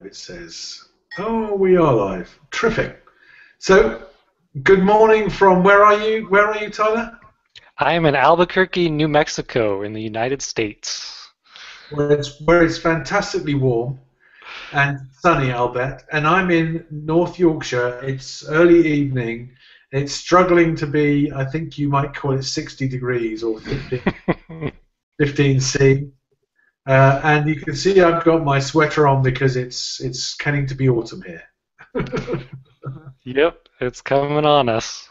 It says, "Oh, we are live. Terrific." So, good morning from where are you? Where are you, Tyler? I am in Albuquerque, New Mexico, in the United States. Where it's fantastically warm and sunny, I'll bet. And I'm in North Yorkshire. It's early evening. It's struggling to be, I think you might call it 60 degrees or 15 C. And you can see I've got my sweater on because it's getting to be autumn here. Yep, it's coming on us.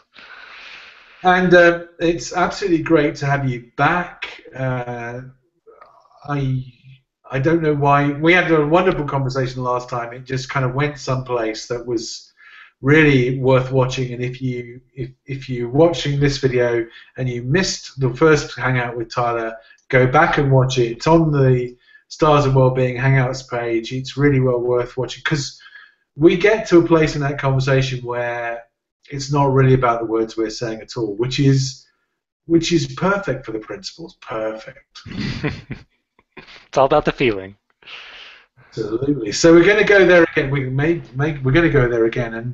And it's absolutely great to have you back. I I don't know why we had a wonderful conversation last time. It just kind of went someplace that was really worth watching. And if you're watching this video and you missed the first hangout with Tyler, go back and watch it. It's on the Stars of Wellbeing Hangouts page. It's really well worth watching because we get to a place in that conversation where it's not really about the words we're saying at all, which is perfect for the principles. Perfect. It's all about the feeling. Absolutely. So we're going to go there again. We're going to go there again,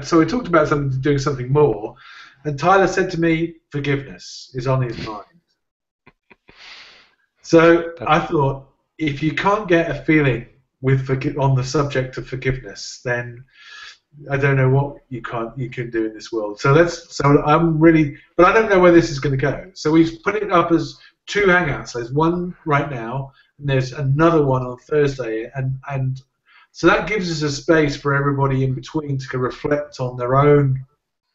so we talked about doing something more, and Tyler said to me, forgiveness is on his mind. So I That's thought, if you can't get a feeling on the subject of forgiveness, then I don't know what you can do in this world. So I'm really, but I don't know where this is going to go. So we've put it up as two hangouts. There's one right now, and there's another one on Thursday, and so that gives us a space for everybody in between to reflect on their own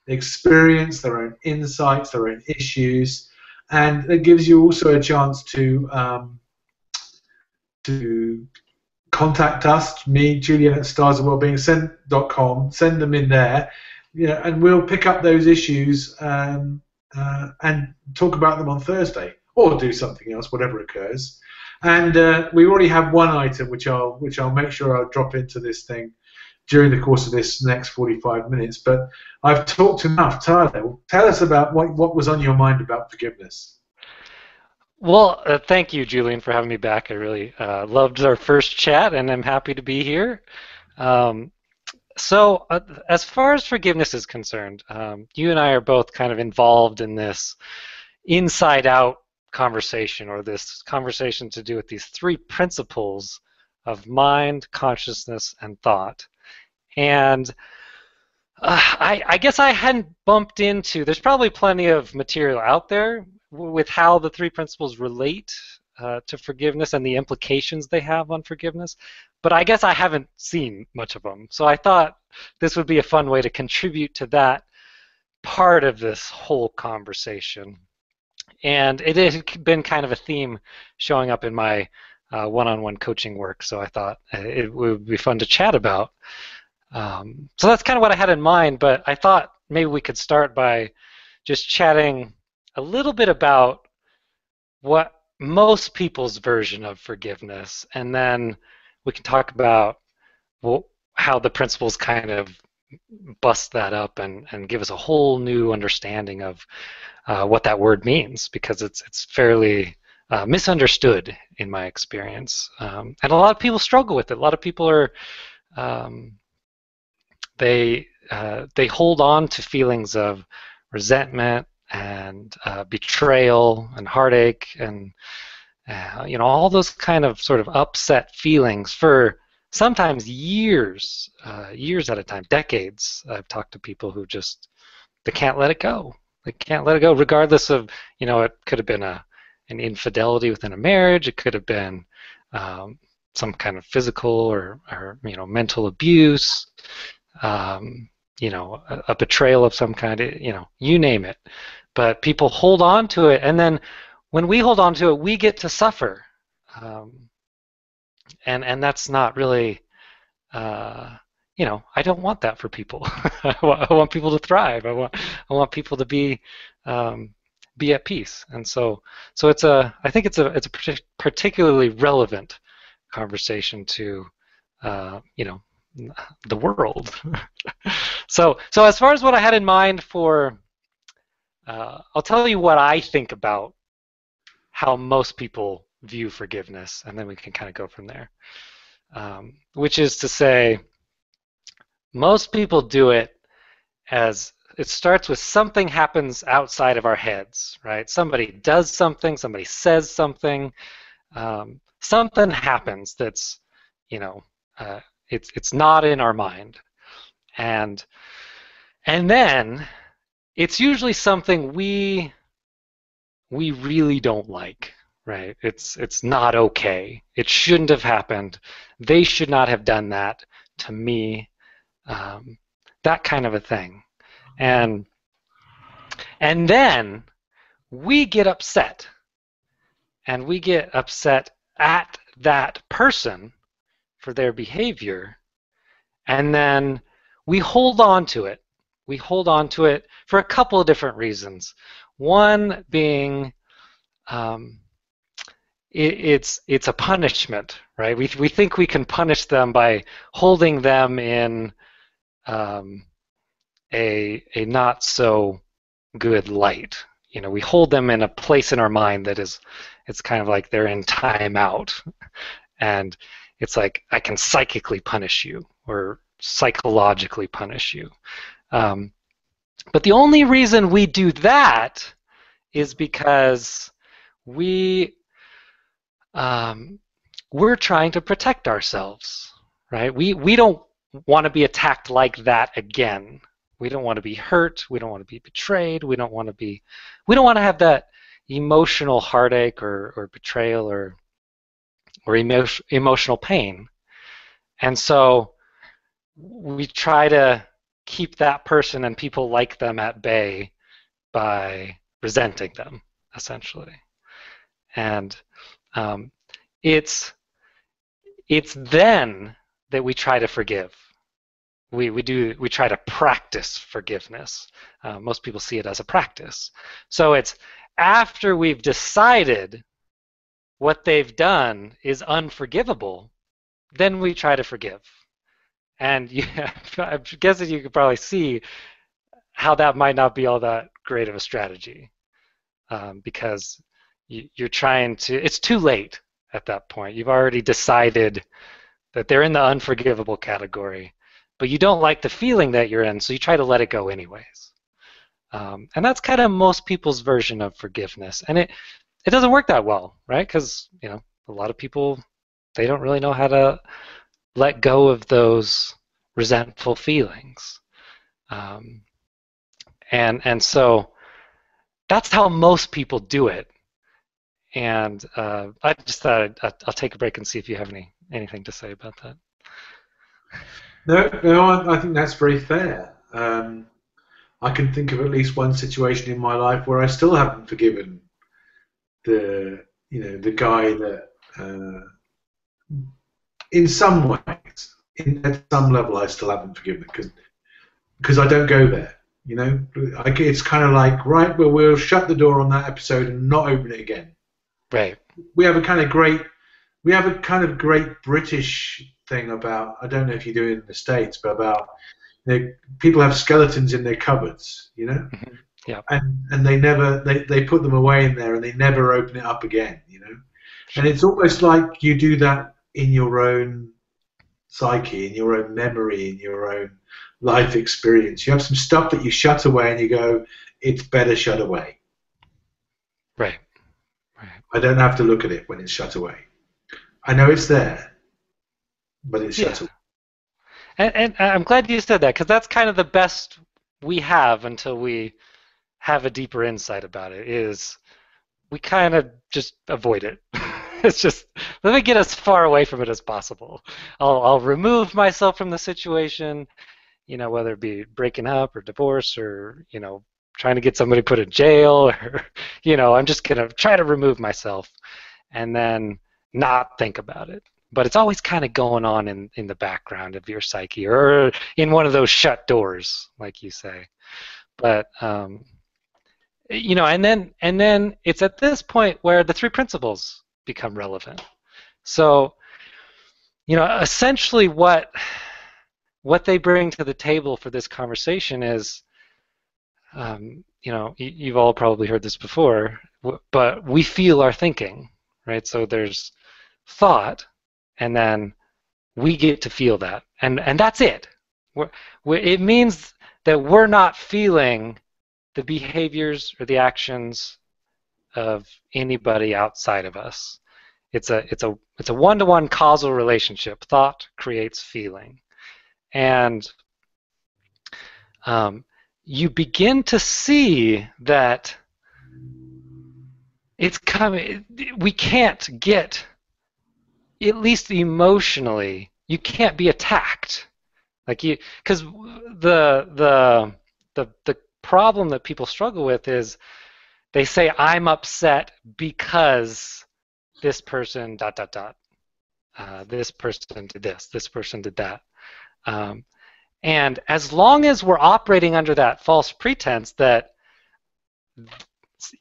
experience, their own insights, their own issues, and it gives you also a chance to contact us, me, Julian at starsofwellbeing.com, send them in there, and we'll pick up those issues and talk about them on Thursday, or do something else, whatever occurs. And we already have one item which I'll make sure I'll drop into this thing during the course of this next 45 minutes. But I've talked enough. Tyler, tell us about what was on your mind about forgiveness. well. Thank you, Julian, for having me back. I really loved our first chat, and I'm happy to be here. Um, so, as far as forgiveness is concerned, you and I are both kind of involved in this inside-out conversation, or this conversation to do with these three principles of mind, consciousness, and thought. And I guess I hadn't bumped into. There's probably plenty of material out there with how the three principles relate to forgiveness and the implications they have on forgiveness, but I guess I haven't seen much of them. So I thought this would be a fun way to contribute to that part of this whole conversation. And it has been kind of a theme showing up in my one-on-one coaching work, so I thought it would be fun to chat about. So that's kind of what I had in mind, but I thought maybe we could start by just chatting a little bit about what most people's version of forgiveness, and then we can talk about how the principles kind of bust that up and give us a whole new understanding of what that word means, because it's fairly misunderstood in my experience, and a lot of people struggle with it. A lot of people are um, they hold on to feelings of resentment and betrayal and heartache and all those kind of sort of upset feelings for sometimes years, years at a time, decades. I've talked to people who just they can't let it go. They can't let it go, regardless of it could have been an infidelity within a marriage. It could have been some kind of physical or mental abuse. A betrayal of some kind, you name it. But people hold on to it, and then when we hold on to it, we get to suffer, um, and that's not really, I don't want that for people. I want people to thrive. I want people to be at peace, and so I think it's a particularly relevant conversation to, the world. So as far as what I had in mind for, I'll tell you what I think about how most people view forgiveness, and then we can kind of go from there. which is to say, most people do it as it starts with something happens outside of our heads, right? Somebody does something, somebody says something, something happens that's, you know, it's not in our mind, and then it's usually something we really don't like, right? It's not okay. It shouldn't have happened. They should not have done that to me. That kind of a thing, and then we get upset, and we get upset at that person for their behavior, and then we hold on to it. We hold on to it for a couple of different reasons. One being it's a punishment, right? We think we can punish them by holding them in a not so good light. You know, we hold them in a place in our mind that is, it's kind of like they're in timeout, and it's like I can psychically punish you or psychologically punish you. But the only reason we do that is because we're trying to protect ourselves, right? We don't want to be attacked like that again. We don't want to be hurt. We don't want to be betrayed. We don't want to have that emotional heartache or betrayal or emotional pain. And so we try to keep that person and people like them at bay by resenting them, essentially. And it's then that we try to forgive. We try to practice forgiveness. Most people see it as a practice. So it's after we've decided what they've done is unforgivable, then we try to forgive. And yeah, I'm guessing you could probably see how that might not be all that great of a strategy, because you're trying to, it's too late at that point. You've already decided that they're in the unforgivable category, but you don't like the feeling that you're in, so you try to let it go anyways. And that's kind of most people's version of forgiveness. And it doesn't work that well, right? Because, you know, a lot of people, they don't really know how to let go of those resentful feelings. And so that's how most people do it. And I just thought I'll take a break and see if you have anything to say about that. No, I think that's very fair. I can think of at least one situation in my life where I still haven't forgiven the guy that, in some ways, at some level, I still haven't forgiven because I don't go there. You know, it's kind of like, right, well, we'll shut the door on that episode and not open it again. Right. We have a kind of great British thing about, I don't know if you do it in the States, but about, people have skeletons in their cupboards, you know, yeah, and they put them away in there and they never open it up again, you know, and it's almost like you do that in your own psyche, in your own memory, in your own life experience. You have some stuff that you shut away and you go, it's better shut away. Right. I don't have to look at it when it's shut away. I know it's there, but it's shut away. And I'm glad you said that, because that's kind of the best we have until we have a deeper insight about it, is we kind of just avoid it. It's just, let me get as far away from it as possible. I'll remove myself from the situation, you know, whether it be breaking up or divorce or, you know, trying to get somebody put in jail, or, you know, I'm just going to try to remove myself and then not think about it. But it's always kind of going on in the background of your psyche, or in one of those shut doors, like you say. But you know, and then it's at this point where the three principles become relevant. So, you know, essentially what they bring to the table for this conversation is, you know, you've all probably heard this before, but we feel our thinking, right? So there's thought, and then we get to feel that, and that's it. It means that we're not feeling the behaviors or the actions of anybody outside of us. It's a one-to-one causal relationship. Thought creates feeling, and you begin to see that it's coming. We can't get, at least emotionally, you can't be attacked, like you, because the problem that people struggle with is they say, I'm upset because this person dot dot dot, this person did this person did that, and as long as we're operating under that false pretense that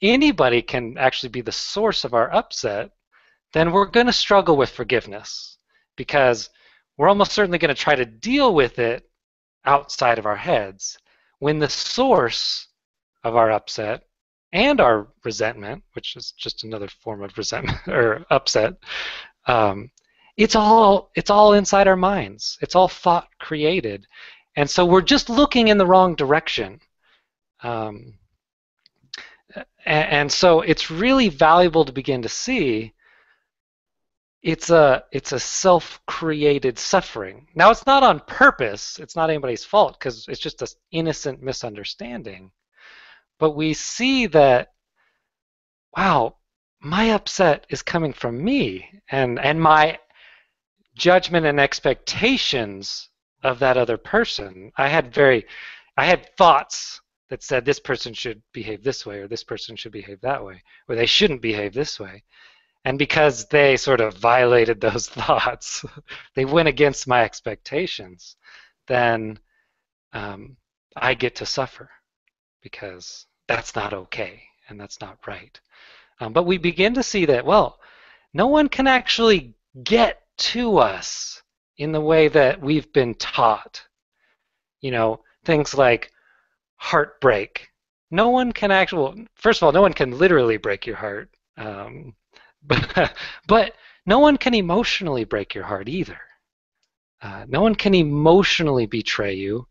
anybody can actually be the source of our upset, then we're going to struggle with forgiveness, because we're almost certainly going to try to deal with it outside of our heads, when the source of our upset and our resentment, which is just another form of resentment or upset, it's all inside our minds. It's all thought created, and so we're just looking in the wrong direction. And so it's really valuable to begin to see it's a self-created suffering. Now, it's not on purpose. It's not anybody's fault, because it's just an innocent misunderstanding. But we see that, wow, my upset is coming from me, and my judgment and expectations of that other person. I had thoughts that said this person should behave this way, or this person should behave that way, or they shouldn't behave this way. And because they sort of violated those thoughts, they went against my expectations, then I get to suffer, because that's not okay and that's not right. But we begin to see that, well, no one can actually get to us in the way that we've been taught. You know, things like heartbreak. No one can actually, well, first of all, no one can literally break your heart. But no one can emotionally break your heart either. No one can emotionally betray you.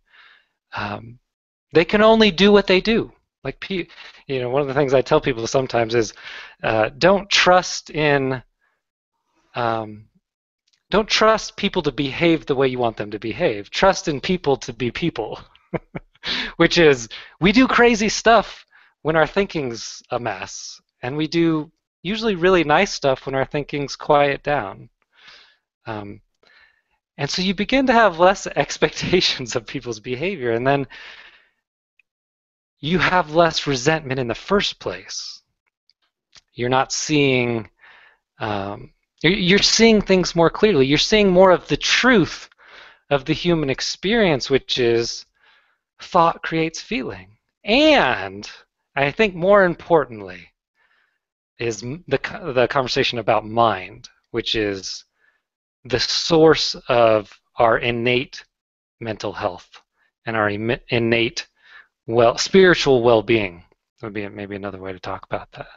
They can only do what they do. Like, you know, one of the things I tell people sometimes is, don't trust people to behave the way you want them to behave. Trust in people to be people. Which is, we do crazy stuff when our thinking's a mess, and we do usually really nice stuff when our thinking's quiet down. And so you begin to have less expectations of people's behavior, and then you have less resentment in the first place. You're not seeing, you're seeing things more clearly. You're seeing more of the truth of the human experience, which is thought creates feeling. And I think more importantly is the conversation about mind, which is the source of our innate mental health and our innate spiritual well-being would be maybe another way to talk about that.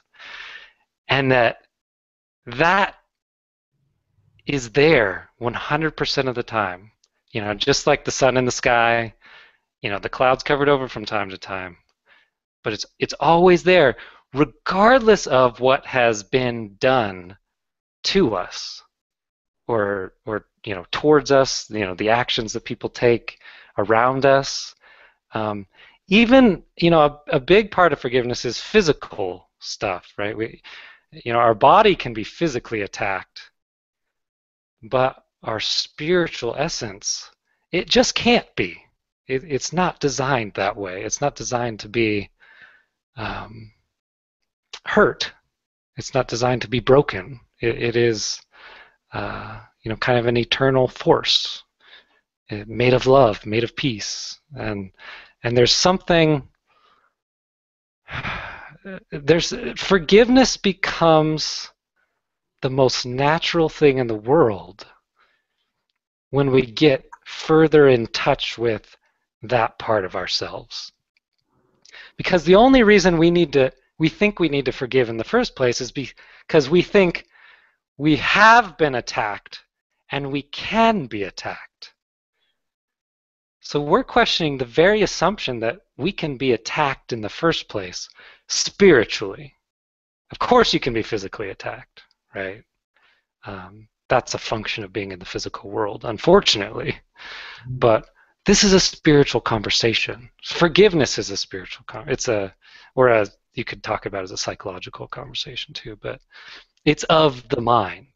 And that is there 100% of the time. You know, just like the sun in the sky, you know, the clouds covered over from time to time, but it's always there, regardless of what has been done to us, or you know, towards us. You know, the actions that people take around us. Even, you know, a big part of forgiveness is physical stuff, right? You know, our body can be physically attacked, but our spiritual essence, it just can't be. It's not designed that way. It's not designed to be hurt. It's not designed to be broken. It is, you know, kind of an eternal force, made of love, made of peace, and there's something. Forgiveness becomes the most natural thing in the world when we get further in touch with that part of ourselves. Because the only reason we think we need to forgive in the first place is because we think we have been attacked and we can be attacked. So we're questioning the very assumption that we can be attacked in the first place spiritually. Of course you can be physically attacked, right? That's a function of being in the physical world, unfortunately. But this is a spiritual conversation. Forgiveness is a spiritual whereas you could talk about it as a psychological conversation too, but it's of the mind.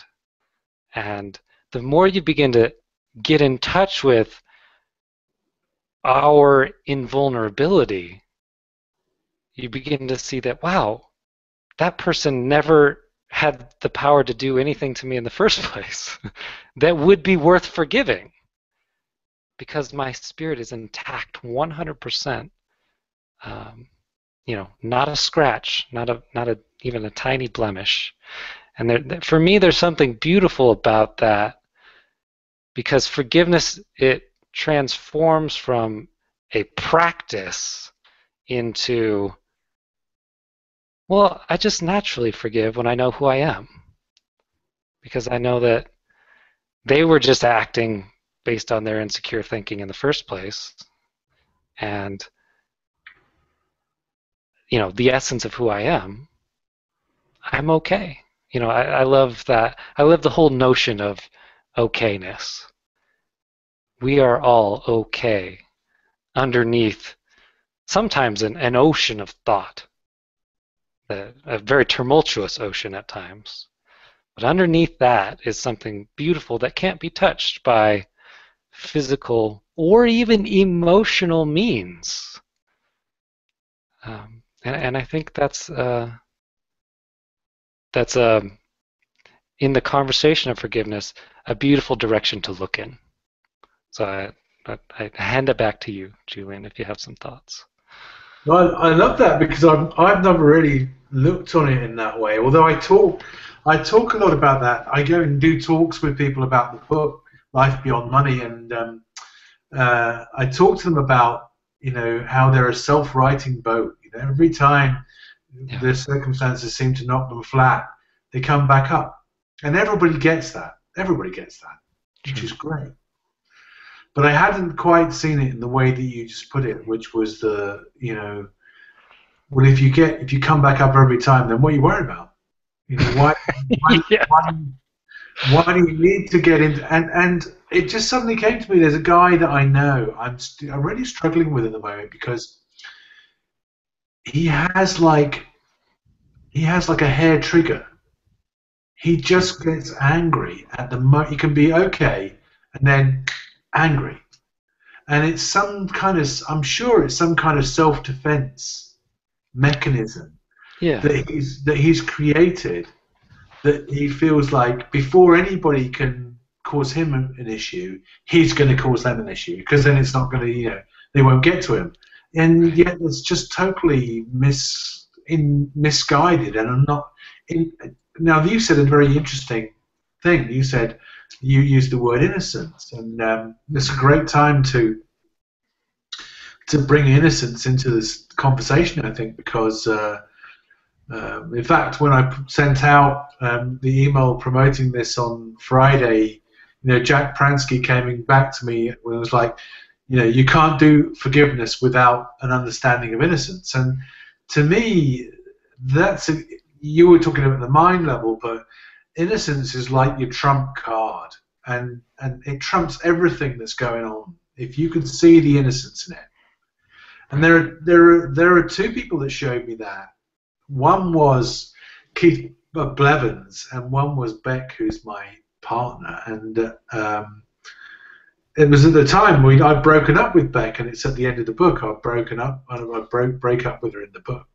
And the more you begin to get in touch with our invulnerability, you begin to see that, wow, that person never had the power to do anything to me in the first place that would be worth forgiving, because my spirit is intact 100%. Not a scratch, not even a tiny blemish. And for me, there's something beautiful about that, because forgiveness, it transforms from a practice into, well, I just naturally forgive when I know who I am, because I know that they were just acting based on their insecure thinking in the first place, and the essence of who I am, I'm okay. I love that. I love the whole notion of okayness. We are all okay underneath sometimes an ocean of thought, a very tumultuous ocean at times. But underneath that is something beautiful that can't be touched by physical or even emotional means. And I think that's in the conversation of forgiveness, a beautiful direction to look in. So I hand it back to you, Julian, if you have some thoughts. Well, I love that, because I've never really looked on it in that way. Although I talk a lot about that. I go and do talks with people about the book Life Beyond Money, and I talk to them about how they're a self-righting boat. Every time the circumstances seem to knock them flat, they come back up, and everybody gets that. Everybody gets that, which is great. But I hadn't quite seen it in the way that you just put it, which was well, if you come back up every time, then what are you worried about? Why do you need to get into? And it just suddenly came to me. There's a guy that I know. I'm really struggling with at the moment, because he has like a hair trigger. He just gets angry at the moment. He can be okay, and then angry, and it's some kind of, I'm sure it's some kind of self-defense mechanism that he's created, that he feels like before anybody can cause him an issue, he's going to cause them an issue, because then it's not going to, they won't get to him, and yet it's just totally misguided. And I'm not in. Now, you said a very interesting thing. You said you used the word innocence, and it's a great time to bring innocence into this conversation, I think, because in fact, when I sent out the email promoting this on Friday, Jack Pransky came back to me when it was like, you can't do forgiveness without an understanding of innocence. And to me, you were talking about the mind level, but innocence is like your trump card, and it trumps everything that's going on if you can see the innocence in it. And there are two people that showed me that. One was Keith Blevins, and one was Beck, who's my partner. And it was at the time I'd broken up with Beck, and it's at the end of the book. I break up with her in the book,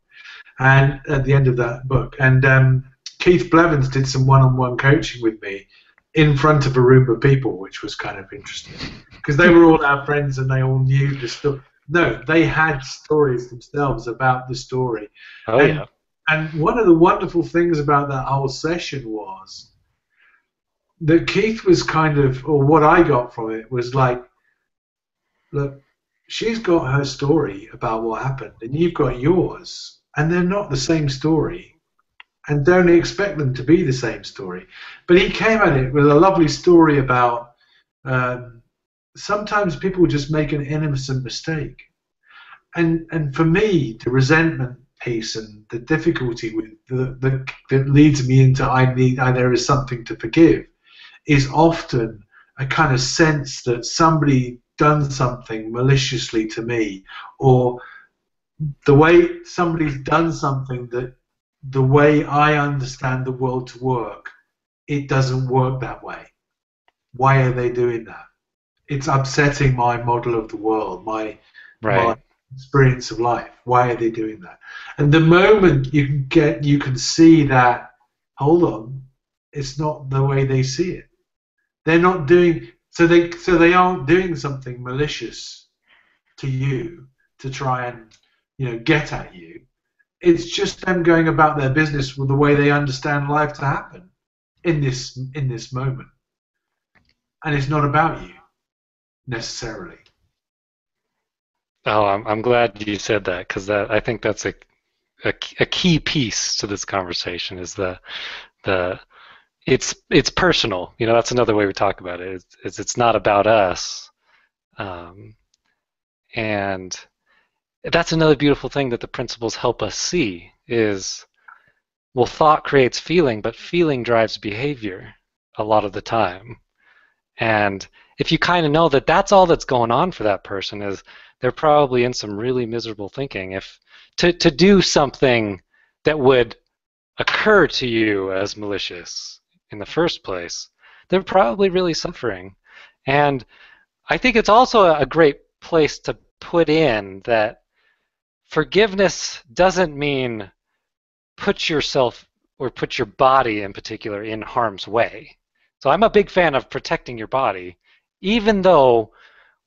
and at the end of that book. And Keith Blevins did some one-on-one coaching with me in front of a room of people, which was kind of interesting, because they were all our friends and they all knew the story. No, they had stories themselves about the story. And one of the wonderful things about that whole session was that Keith was kind of, or what I got from it was like, look, she's got her story about what happened, and you've got yours, and they're not the same story. and don't expect them to be the same story. But he came at it with a lovely story about sometimes people just make an innocent mistake. And for me, the resentment piece and the difficulty with that leads me into there is something to forgive is often a kind of sense that somebody done something maliciously to me, or the way somebody's done something that the way I understand the world to work, it doesn't work that way. Why are they doing that? It's upsetting my model of the world, my experience of life. Why are they doing that? And the moment you can see that, hold on, it's not the way they see it. They're not doing they aren't doing something malicious to you to try and get at you. It's just them going about their business with the way they understand life to happen in this moment, and it's not about you necessarily. Oh, I'm glad you said that, because I think that's a key piece to this conversation. Is it's personal. That's another way we talk about it. It's not about us, and that's another beautiful thing that the principles help us see is, well, thought creates feeling, but feeling drives behavior a lot of the time. And if you kind of know that that's all that's going on for that person, is they're probably in some really miserable thinking. If to do something that would occur to you as malicious in the first place, they're probably really suffering. And I think it's also a great place to put in that forgiveness doesn't mean put yourself or put your body in particular in harm's way. So I'm a big fan of protecting your body, even though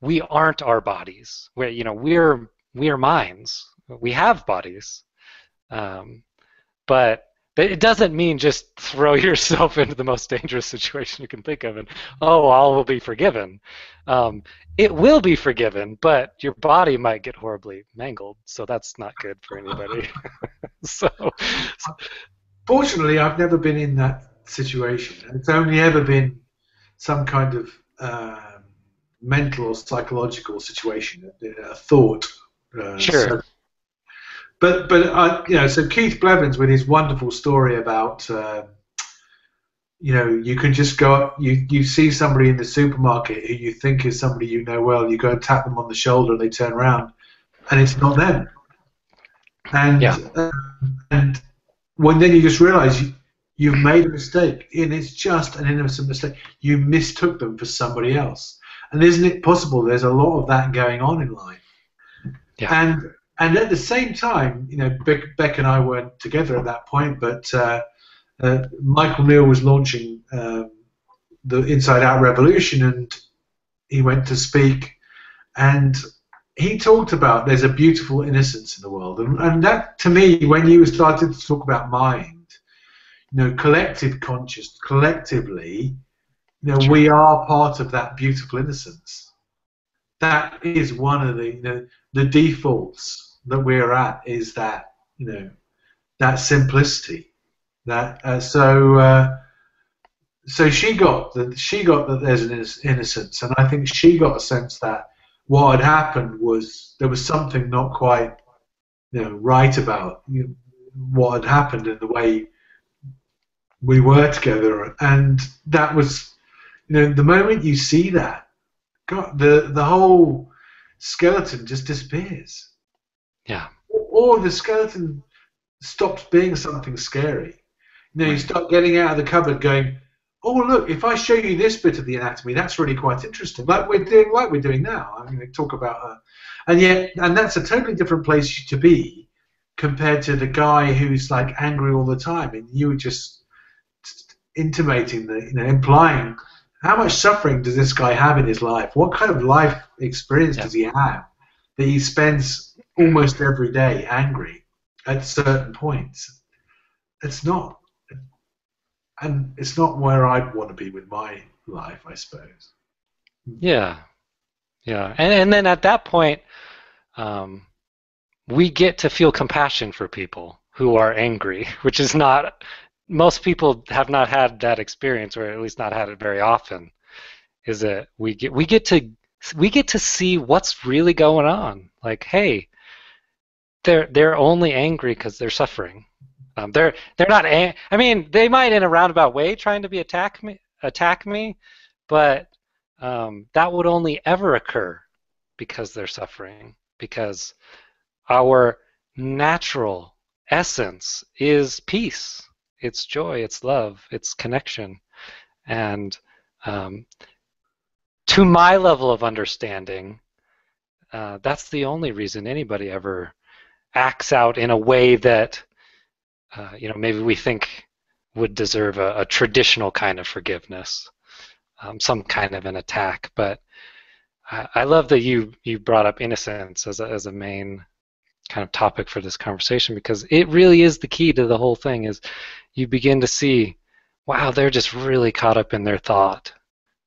we aren't our bodies. We're minds. We have bodies, but it doesn't mean just throw yourself into the most dangerous situation you can think of and all will be forgiven. It will be forgiven, but your body might get horribly mangled, so that's not good for anybody. Fortunately, I've never been in that situation. It's only ever been some kind of mental or psychological situation, a thought. Sure. So Keith Blevins, with his wonderful story about, you can just go up, you see somebody in the supermarket who you think is somebody you know well, you go and tap them on the shoulder and they turn around, and it's not them. And and then you just realize you've made a mistake, and it's just an innocent mistake. You mistook them for somebody else. And isn't it possible there's a lot of that going on in life? Yeah. And at the same time, Beck and I weren't together at that point, but Michael Neal was launching the Inside Out Revolution, and he went to speak, and he talked about there's a beautiful innocence in the world. And that, to me, when you started to talk about mind, collective conscious, collectively, we are part of that beautiful innocence. That is one of the defaults that we're at, is that that simplicity. That so she got that there's an innocence, and I think she got a sense that what had happened was there was something not quite right about what had happened in the way we were together, and that was the moment you see that, God, the whole skeleton just disappears. Yeah. Or the skeleton stops being something scary. You start getting out of the cupboard going, oh, look, if I show you this bit of the anatomy, that's really quite interesting. Like we're doing now. I mean, they talk about and that's a totally different place to be compared to the guy who's like angry all the time, and you were just intimating implying how much suffering does this guy have in his life? What kind of life experience does he have that he spends almost every day angry at certain points? It's not. And it's not where I'd want to be with my life, I suppose. Yeah. And then at that point, we get to feel compassion for people. who are angry, which is not, most people have not had that experience, or at least not had it very often. Is that we get to see what's really going on. Like, hey, they're only angry because they're suffering. They're not. I mean, they might in a roundabout way trying to be attack me, but that would only ever occur because they're suffering. Because our natural essence is peace. It's joy. It's love. It's connection. And to my level of understanding, that's the only reason anybody ever acts out in a way that maybe we think would deserve a traditional kind of forgiveness, some kind of an attack. But I love that you brought up innocence as a main kind of topic for this conversation, because it really is the key to the whole thing. Is you begin to see, wow, they're just really caught up in their thought.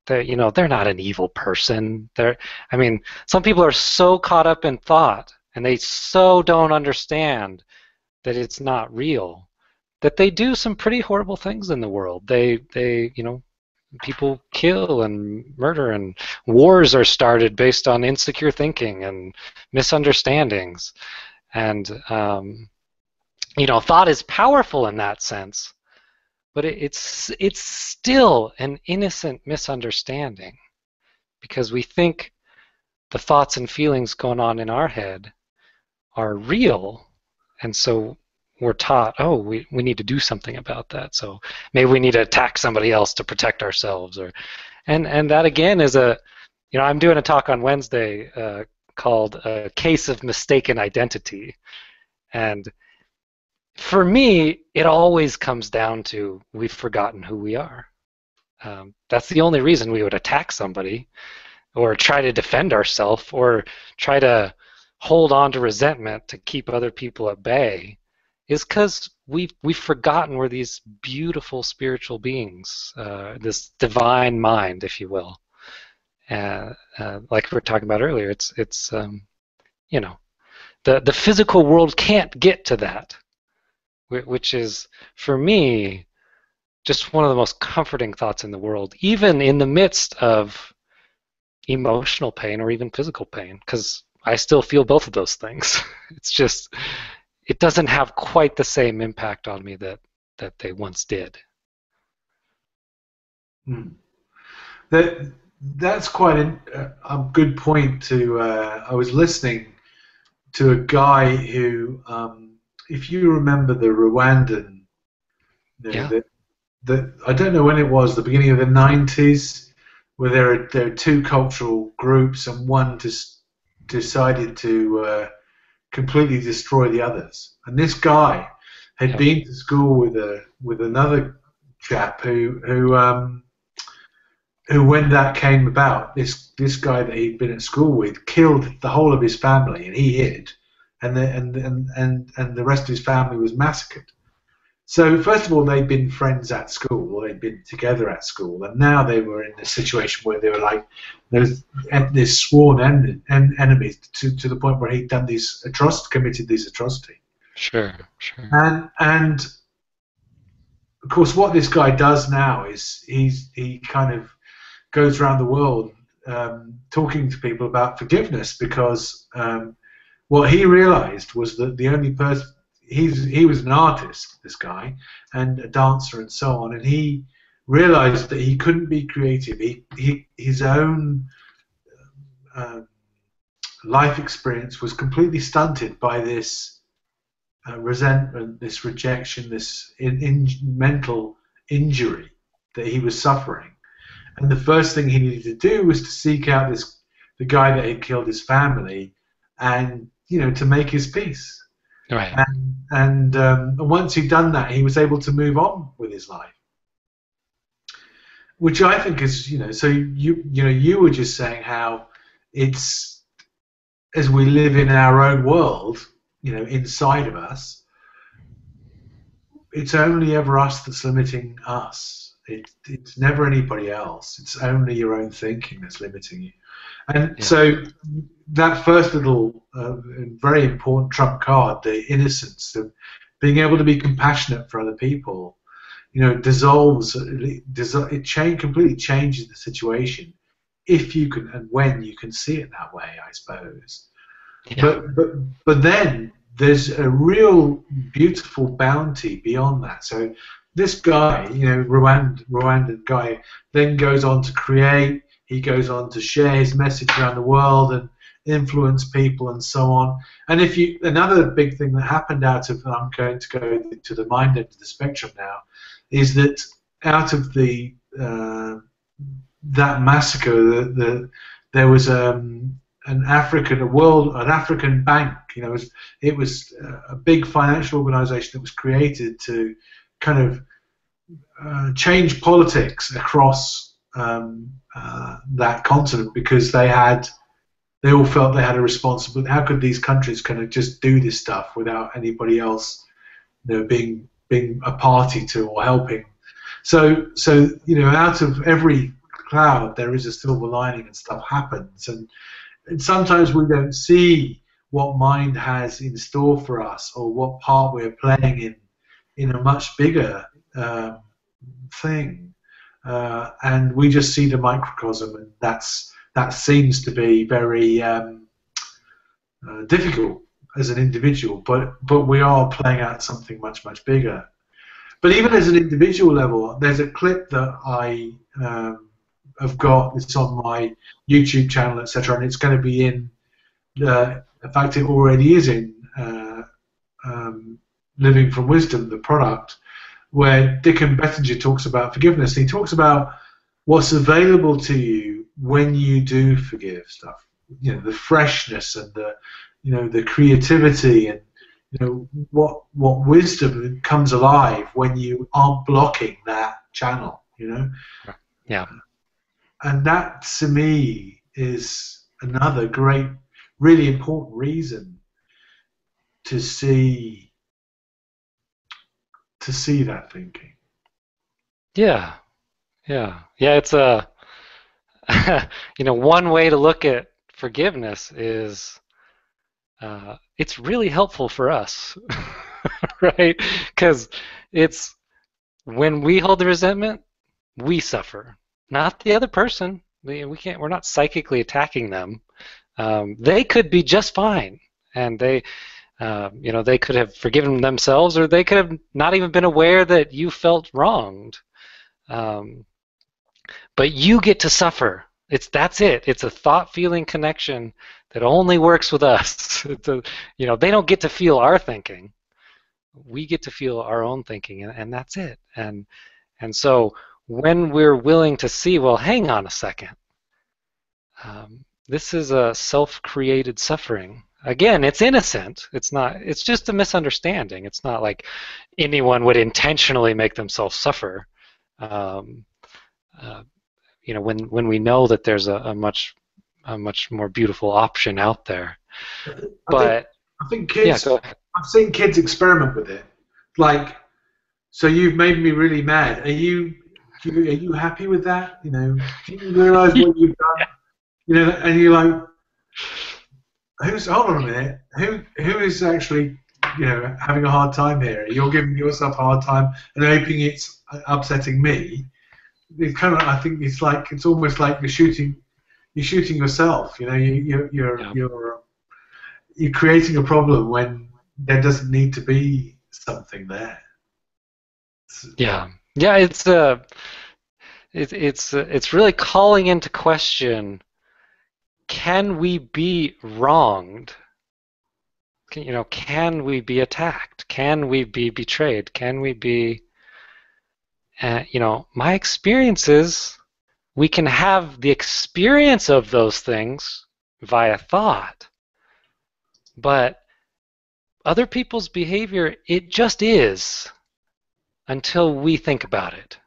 They're not an evil person. Some people are so caught up in thought, and they so don't understand that it's not real, that they do some pretty horrible things in the world. People kill and murder, and wars are started based on insecure thinking and misunderstandings. And thought is powerful in that sense, but it's still an innocent misunderstanding, because we think the thoughts and feelings going on in our head are real, and so we're taught, oh, we need to do something about that. So maybe we need to attack somebody else to protect ourselves, and that again is I'm doing a talk on Wednesday called "A Case of Mistaken Identity," and for me, it always comes down to we've forgotten who we are. That's the only reason we would attack somebody, or try to defend ourselves, or try to hold on to resentment to keep other people at bay, is because we've forgotten we're these beautiful spiritual beings, this divine mind, if you will. Like we were talking about earlier, it's the physical world can't get to that, which is, for me, just one of the most comforting thoughts in the world, even in the midst of emotional pain or even physical pain, because I still feel both of those things. It's just, it doesn't have quite the same impact on me that they once did. That's quite a good point. I was listening to a guy who, if you remember the Rwandan, I don't know when it was, the beginning of the 90s, where there are two cultural groups, and one just decided to completely destroy the others. And this guy had been to school with another chap who when that came about, this guy that he'd been at school with killed the whole of his family, and he hid, and the rest of his family was massacred. So first of all, they'd been friends at school, or they'd been together at school, and now they were in a situation where they were like this sworn enemies to the point where he'd done committed these atrocities. Sure. And of course, what this guy does now is he kind of goes around the world talking to people about forgiveness, because what he realized was that the only person, he was an artist, this guy, and a dancer and so on, and he realized that he couldn't be creative. His own life experience was completely stunted by this resentment, this rejection, this mental injury that he was suffering. And the first thing he needed to do was to seek out the guy that had killed his family, and to make his peace. Right. And once he'd done that, he was able to move on with his life, which I think is, so you were just saying how it's, as we live in our own world, inside of us, it's only ever us that's limiting us. It's never anybody else. It's only your own thinking that's limiting you. And so that first little very important trump card, the innocence, being able to be compassionate for other people, completely changes the situation if you can and when you can see it that way, I suppose. Yeah. But then there's a real beautiful bounty beyond that. So this guy, Rwandan guy, then goes on to create. He goes on to share his message around the world and influence people and so on. And another big thing that happened out of, I'm going to go to the mind end of the spectrum now, is that out of that massacre, there was an African bank. It was a big financial organization that was created to kind of change politics across that continent, because they all felt they had a responsibility. How could these countries kind of just do this stuff without anybody else, being a party to or helping? So out of every cloud there is a silver lining, and stuff happens, and sometimes we don't see what mind has in store for us, or what part we're playing in a much bigger thing, and we just see the microcosm, and that seems to be very difficult as an individual, but we are playing out something much, much bigger. But even as an individual level, there's a clip that I have got. It's on my YouTube channel, etc., and it's going to be in fact, it already is in Living from Wisdom, the product, where Dickon Bettinger talks about forgiveness. He talks about what's available to you when you do forgive stuff. The freshness and the creativity, and what wisdom comes alive when you aren't blocking that channel. Yeah. And that, to me, is another great, really important reason to see that thinking. Yeah. It's a one way to look at forgiveness is it's really helpful for us, right? Because it's when we hold the resentment, we suffer, not the other person. We're not psychically attacking them. They could be just fine, and they could have forgiven themselves, or they could have not even been aware that you felt wronged. But you get to suffer. That's it. It's a thought-feeling connection that only works with us. They don't get to feel our thinking. We get to feel our own thinking, and that's it. And so when we're willing to see, well, hang on a second. This is a self-created suffering. Again, it's innocent. It's not. It's just a misunderstanding. It's not like anyone would intentionally make themselves suffer. When we know that there's a much more beautiful option out there. I think kids. Yeah, I've seen kids experiment with it. Like, so you've made me really mad. Are you happy with that? Do you realise what you've done? And you're like, hold on a minute. Who is actually having a hard time here? You're giving yourself a hard time and hoping it's upsetting me. It's kind of, I think it's almost like you're shooting yourself. You're creating a problem when there doesn't need to be something there. Yeah. It's really calling into question: can we be wronged? Can we be attacked? Can we be betrayed? Can we be? My experience is we can have the experience of those things via thought, but other people's behavior, it just is until we think about it.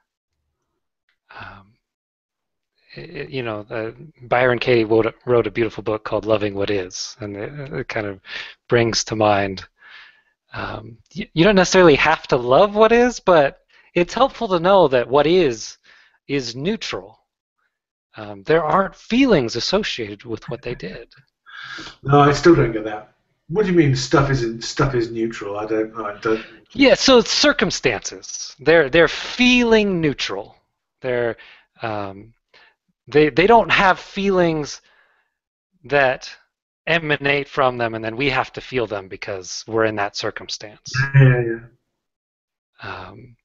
Byron Katie wrote a beautiful book called Loving What Is, and it kind of brings to mind, you don't necessarily have to love what is, but it's helpful to know that what is neutral. There aren't feelings associated with what they did. No, I still don't get that. What do you mean stuff is neutral? I don't. Yeah, so it's circumstances. They're feeling neutral. They're um, they don't have feelings that emanate from them, and then we have to feel them because we're in that circumstance. Yeah. Um,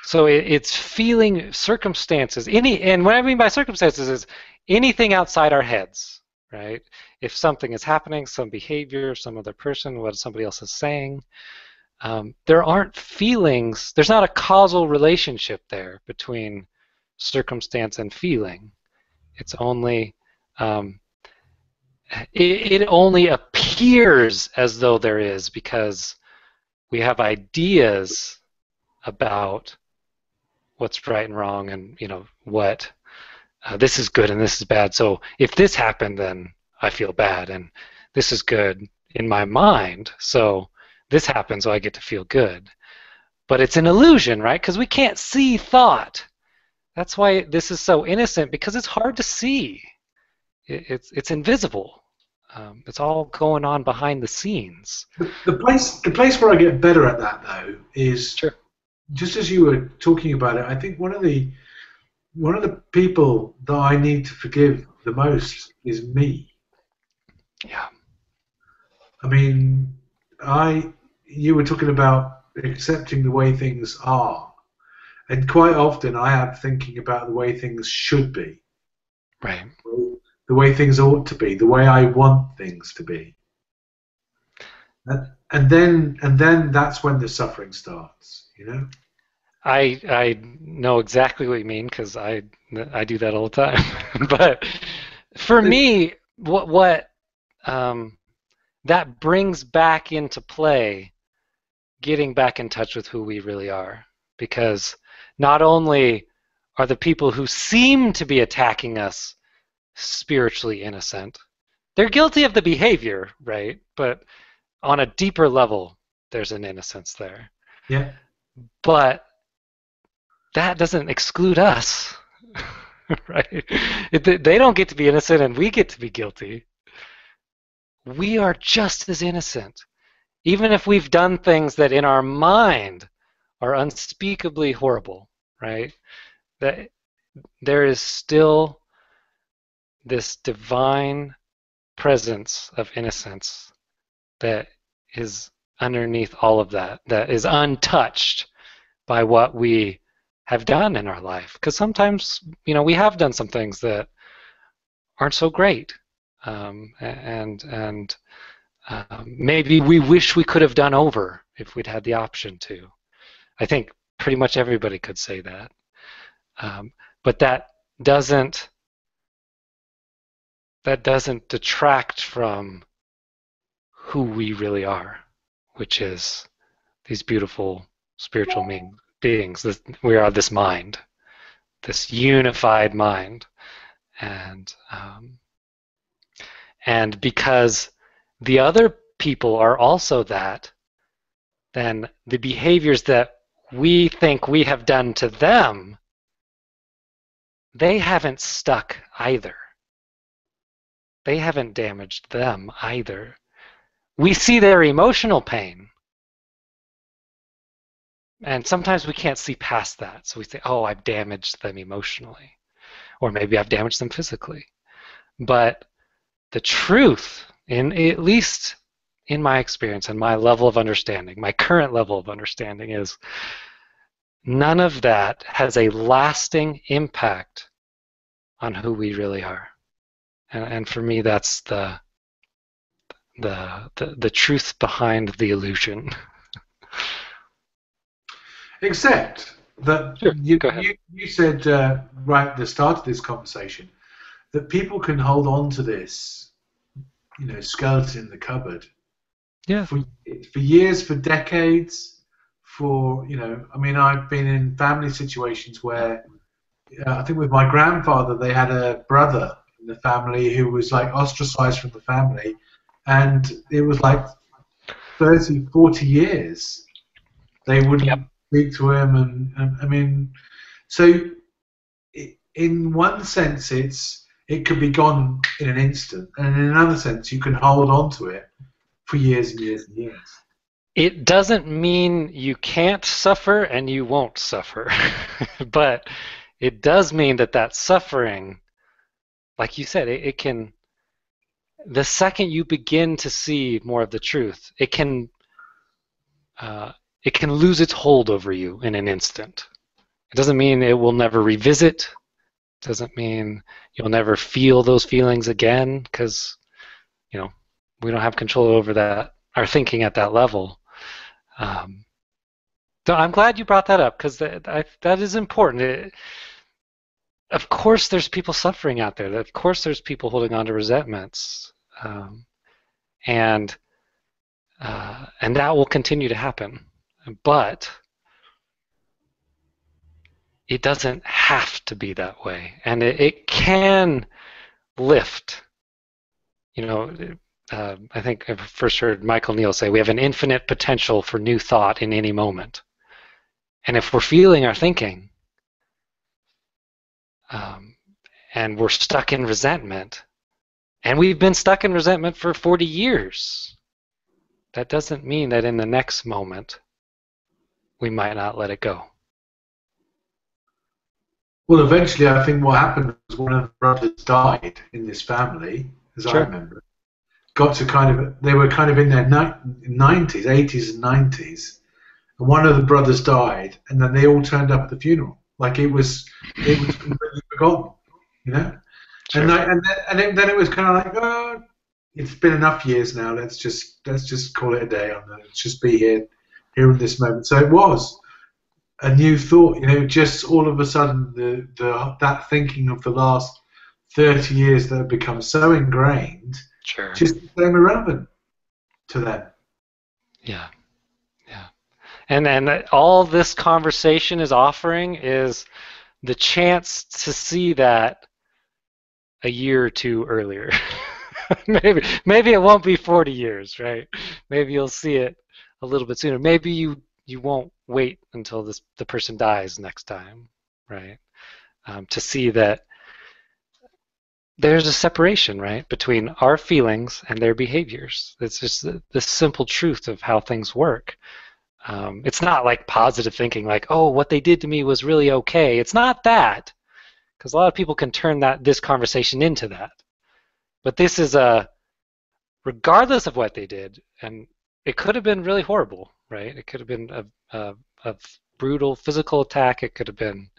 so it's feeling circumstances. And what I mean by circumstances is anything outside our heads, right? If something is happening, some behavior, some other person, what somebody else is saying, there aren't feelings. There's not a causal relationship there between circumstance and feeling. It's only it only appears as though there is because we have ideas about what's right and wrong, and what this is good and this is bad. So if this happened, then I feel bad, and this is good in my mind. So this happened, so I get to feel good. But it's an illusion, right? Because we can't see thought. That's why this is so innocent, because it's hard to see. It's invisible. It's all going on behind the scenes. The place where I get better at that though is Sure. just as you were talking about it. I think one of the people that I need to forgive the most is me. Yeah. I mean, you were talking about accepting the way things are, and quite often I am thinking about the way things should be, Right. the way things ought to be, the way I want things to be, and then that's when the suffering starts. I know exactly what you mean, because I do that all the time. But for me, what that brings back into play, getting back in touch with who we really are, because not only are the people who seem to be attacking us spiritually innocent, they're guilty of the behavior, right? But on a deeper level, there's an innocence there. Yeah. But that doesn't exclude us, right? They don't get to be innocent and we get to be guilty. We are just as innocent, even if we've done things that in our mind are unspeakably horrible, right? That there is still this divine presence of innocence that is underneath all of that, that is untouched by what we have done in our life. Because sometimes, we have done some things that aren't so great, and maybe we wish we could have done over if we'd had the option to. I think pretty much everybody could say that, but that doesn't detract from who we really are, which is these beautiful spiritual beings. We are this mind, this unified mind, and because the other people are also that, then the behaviors that we think we have done to them, they haven't stuck either. They haven't damaged them either. We see their emotional pain, and sometimes we can't see past that. So we say, oh, I've damaged them emotionally, or maybe I've damaged them physically. But the truth, at least in my experience and my level of understanding, my current level of understanding, is none of that has a lasting impact on who we really are. And for me, that's the truth behind the illusion. Except that Sure, go ahead. you said right at the start of this conversation that people can hold on to this, skeleton in the cupboard. Yeah. For years, for decades, I mean, I've been in family situations where I think with my grandfather, they had a brother in the family who was like ostracized from the family, and it was like 30, 40 years they wouldn't speak to him, and I mean, so in one sense it could be gone in an instant, and in another sense you can hold on to it for years and years and years. It doesn't mean you can't suffer and you won't suffer, but it does mean that that suffering, like you said, it can, the second you begin to see more of the truth, it can lose its hold over you in an instant. It doesn't mean it will never revisit. It doesn't mean you'll never feel those feelings again, because we don't have control over that, our thinking at that level. So I'm glad you brought that up, because that is important. Of course, there's people suffering out there. Of course, there's people holding on to resentments, and that will continue to happen. But it doesn't have to be that way, and it can lift. I think I first heard Michael Neal say we have an infinite potential for new thought in any moment. And if we're feeling our thinking, and we're stuck in resentment, and we've been stuck in resentment for 40 years, that doesn't mean that in the next moment we might not let it go. Well, eventually, I think what happened was one of the brothers died in this family, as I remember. Got to they were kind of in their 90s, 80s and 90s, and one of the brothers died, and then they all turned up at the funeral, like it was completely forgotten, Sure. And then it was kind of like, oh, it's been enough years now. Let's just call it a day on that. Let's just be here in this moment. So it was a new thought, just all of a sudden that thinking of the last 30 years that have become so ingrained, sure, just became irrelevant to them. Yeah. And all this conversation is offering is the chance to see that a year or two earlier. maybe it won't be 40 years, right? Maybe you'll see it a little bit sooner. Maybe you won't wait until the person dies next time, right? To see that there's a separation, right, between our feelings and their behaviors. It's just the simple truth of how things work. It's not like positive thinking, like, oh, what they did to me was really okay. It's not that, because a lot of people can turn this conversation into that. But this is regardless of what they did, and it could have been really horrible, right? It could have been a brutal physical attack. It could have been,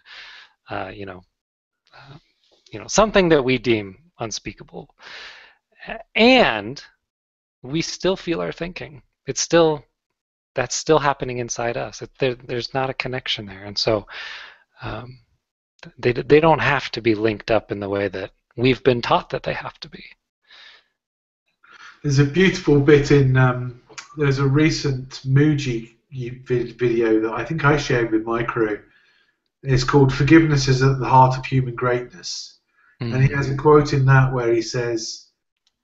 something that we deem unspeakable, and we still feel our thinking. That's still happening inside us. There's not a connection there, and so they don't have to be linked up in the way that we've been taught that they have to be. There's a beautiful bit in there's a recent Muji video that I think I shared with my crew. It's called "Forgiveness is at the Heart of Human Greatness," and he has a quote in that where he says,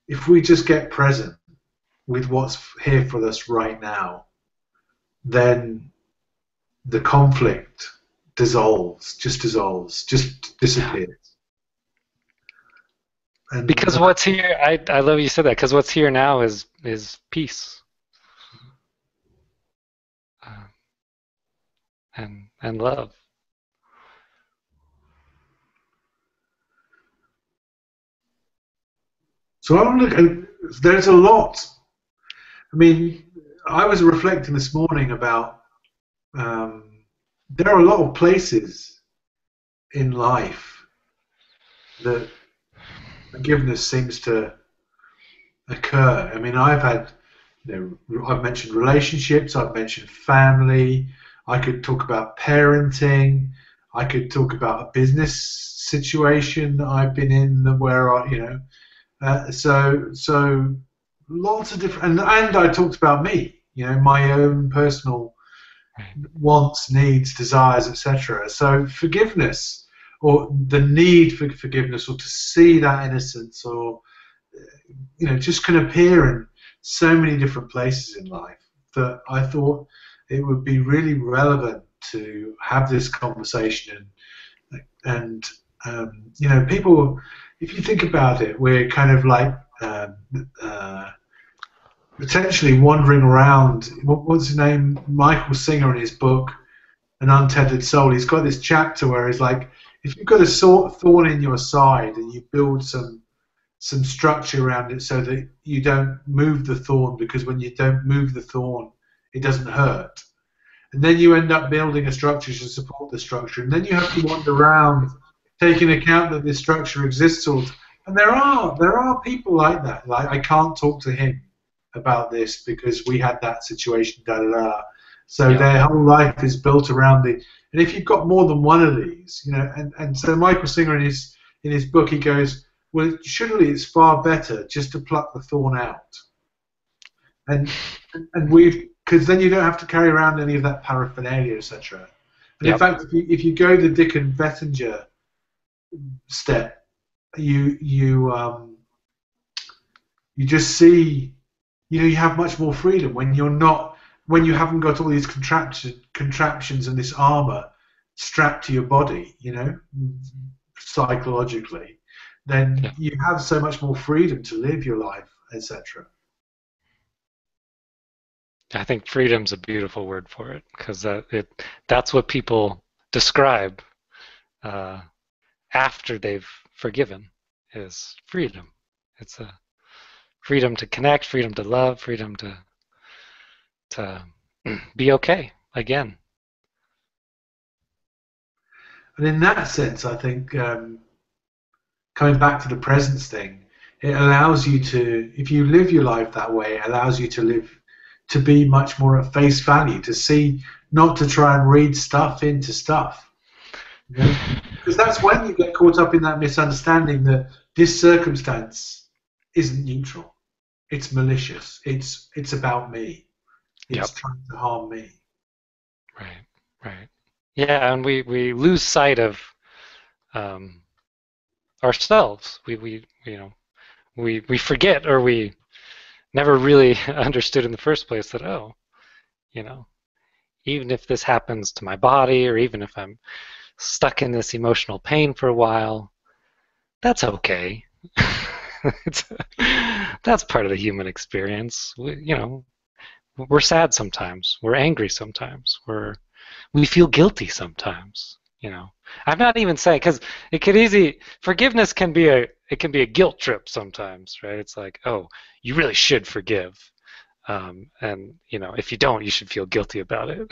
"If we just get present with what's here for us right now, then the conflict dissolves, just disappears." And because what's here, I love you said that, because what's here now is peace, and love. So there's a lot. I mean, I was reflecting this morning about there are a lot of places in life that forgiveness seems to occur. I mean, I've mentioned relationships, I've mentioned family, I could talk about parenting, I could talk about a business situation that I've been in where so lots of different, and I talked about me, my own personal wants, needs, desires, etc. So forgiveness, or the need for forgiveness, or to see that innocence, or just can appear in so many different places in life that I thought it would be really relevant to have this conversation. And people, if you think about it, we're kind of like potentially wandering around. What's his name? Michael Singer in his book An Untethered Soul. He's got this chapter where he's like, if you've got a thorn in your side and you build some structure around it so that you don't move the thorn, because when you don't move the thorn, it doesn't hurt. And then you end up building a structure to support the structure, and then you have to wander around taking account that this structure exists. And there are people like that. Like, I can't talk to him about this because we had that situation, da da da. So Yeah. their whole life is built around the. And if you've got more than one of these, and so Michael Singer in his book, he goes, well, surely it's far better just to pluck the thorn out, and because then you don't have to carry around any of that paraphernalia, etc. And in Yep. fact, if you go the Dick and Vettinger step, you just see, you have much more freedom when you haven't got all these contraptions and this armor strapped to your body, psychologically. Then Yeah. you have so much more freedom to live your life, etc. I think freedom's a beautiful word for it, because that's what people describe uh, after they've forgiven, is freedom. It's a freedom to connect, freedom to love, freedom to be okay again. And in that sense, I think, coming back to the presence thing, it allows you to, if you live your life that way, it allows you to be much more at face value, to see, not to try and read stuff into stuff. Because that's when you get caught up in that misunderstanding that this circumstance isn't neutral. It's malicious. It's about me. It's Yep. trying to harm me. Right. Right. Yeah, and we lose sight of um, ourselves. We forget, or we never really understood in the first place that, you know, even if this happens to my body, or even if I'm stuck in this emotional pain for a while, that's okay. That's part of the human experience. We're sad sometimes. We're angry sometimes. We feel guilty sometimes. I'm not even saying, because forgiveness can be a guilt trip sometimes, right? It's like, oh, you really should forgive, and if you don't, you should feel guilty about it.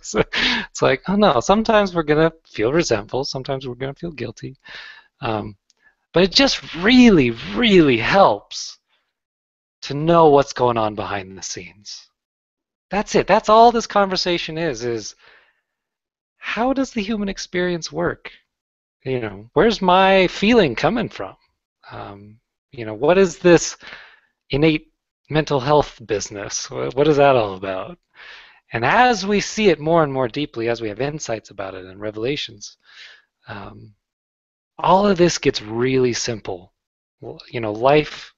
So it's like, oh no, sometimes we're gonna feel resentful, sometimes we're gonna feel guilty, but it just really, really helps to know what's going on behind the scenes. That's it. That's all this conversation is how does the human experience work? Where's my feeling coming from? What is this innate mental health business? What is that all about? And as we see it more and more deeply, as we have insights about it and revelations, all of this gets really simple. Life,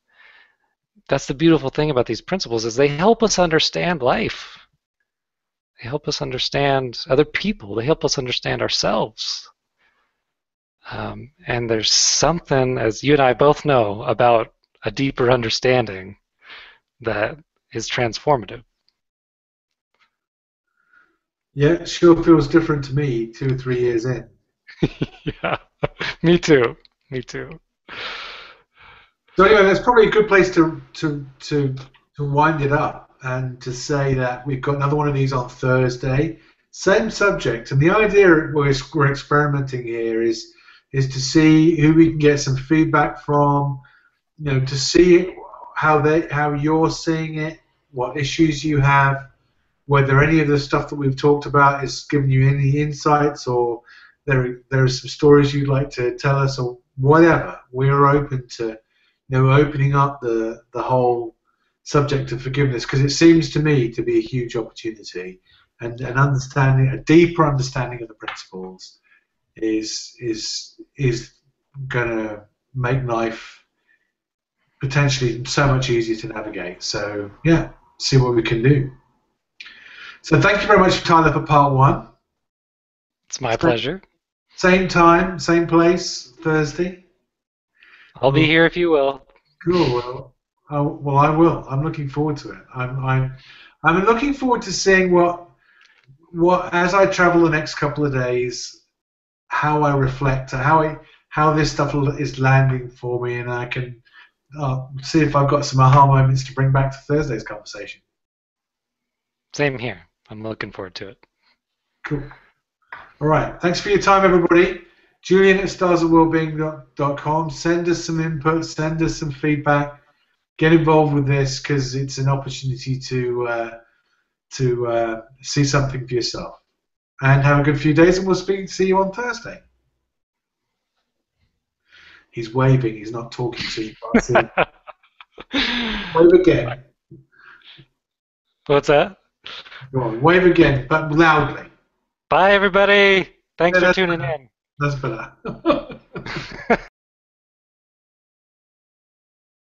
that's the beautiful thing about these principles, is they help us understand life. They help us understand other people. They help us understand ourselves. And there's something, as you and I both know, about a deeper understanding that is transformative. Yeah, it sure feels different to me 2 or 3 years in. Yeah, me too. Me too. So anyway, that's probably a good place to wind it up and to say that we've got another one of these on Thursday. Same subject, and the idea we're experimenting here is to see who we can get some feedback from, to see how you're seeing it, what issues you have, whether any of the stuff that we've talked about is giving you any insights, or there are some stories you'd like to tell us, or whatever. We're open to opening up the whole subject of forgiveness, because it seems to me to be a huge opportunity, and an understanding, a deeper understanding of the principles is going to make life potentially so much easier to navigate. So yeah, see what we can do. So thank you very much, Tyler, for part one. It's my pleasure. Same time, same place, Thursday. I'll be here if you will. Cool. Well, Oh, well, I will. I'm looking forward to it. I'm looking forward to seeing what as I travel the next couple of days, how I reflect, how this stuff is landing for me, and I can see if I've got some aha moments to bring back to Thursday's conversation. Same here. I'm looking forward to it. Cool. All right. Thanks for your time, everybody. Julian at starsofwellbeing.com. Send us some input. Send us some feedback. Get involved with this because it's an opportunity to see something for yourself. And have a good few days, and we'll see you on Thursday. He's waving. He's not talking, so you can't see. Wave again. What's that? Go on, wave again, but loudly. Bye, everybody. Thanks Yeah, for tuning in. that's better.